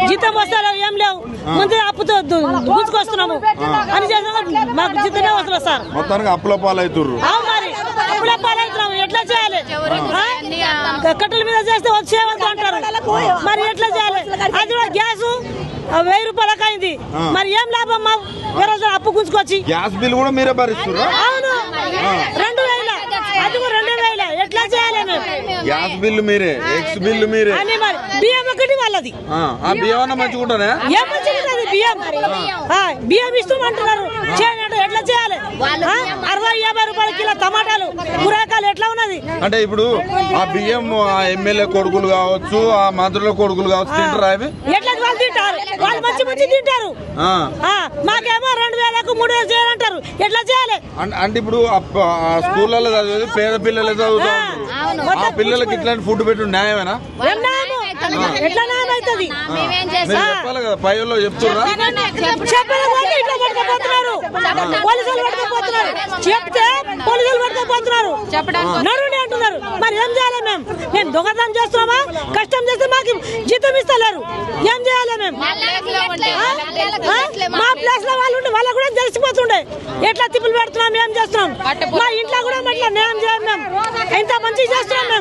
జీతం వస్తారు ఏం లేవు ముందు అప్పుతో గుంజుకొస్తున్నాము అని చేసిన మాకు జీతమే వస్తుంది సార్. మొత్తానికి అప్పుల పాలవుతుర్రు. మరి అప్పుల పాలవుతున్నాము ఎట్లా చేయాలి? కట్టెల మీద చేస్తే వచ్చేవద్దు అంటారు, మరి ఎట్లా చేయాలి? అది కూడా గ్యాస్ 1000 రూపాయలకు అయింది, మరి ఏం లాభం? మా వేరే అప్పు గుంజుకొచ్చి గ్యాస్ బిల్ కూడా మీరే భరిస్తుర్రా? అవును 2000, అది కూడా 2000 ఎట్లా చేయాలి? మేము గ్యాస్ బిల్లు మీరే, ఎక్స్ బిల్లు మీరే అని మరి బియ్యం ఒకటి వాళ్ళది. ఆ బియ్యం అన్న మంచిగుంటానే? ఏం మంచిగుంటది బియ్యం? బియ్యం ఇస్తామంటున్నారు, చేయాలంటే ఎట్లా చేయాలి? 60-50 రూపాయల కిలో టమాటాలు, కూరగాయలు ఎట్లా ఉన్నది? అంటే ఇప్పుడు ఆ బియ్యం ఆ ఎమ్మెల్యే కొడుకులు కావచ్చు, ఆ మంత్రుల కొడుకులు కావచ్చు తింటారా అవి? ఎట్లా వాళ్ళు తింటారు? వాళ్ళు మంచి తింటారు. మాకేమో 2000కు 3000 చేయాలంటారు, ఎట్లా చేయాలి? అంటే ఇప్పుడు స్కూళ్ళలో చదివేది పేద పిల్లలే చదువుతారు, ఆ పిల్లలకి ఇట్లాంటి ఫుడ్ పెట్టు న్యాయమేనా? ఎట్లా న్యాయం అవుతుంది? మీరు చెప్పాలి కదా, పైలో చెప్తున్నా చెప్పకపోతే ఇట్లా పట్టుకుపోతున్నారు, పోలీసులు పట్టుకుపోతున్నారు, చెప్తే పోలీసులు పట్టుకుపోతున్నారు, నడుని అంటున్నారు. మరి ఏం చేయాలి? మేము దొంగతనం చేస్తున్నామా? కష్టం చేస్తే మాకు జీతం ఇస్తలేరు, ఏం చేయాలి? మేము మా ప్లేస్ లో వాళ్ళు ఉంటే వాళ్ళకు కూడా తెలిసిపోతుండే ఎట్లా తిప్పులు పెడుతున్నాం, ఏం చేస్తున్నాం. మా ఇంట్లో కూడా అట్లా న్యాయం చేయం, మేము ఎంత మంచిగా చేస్తున్నాం మేము.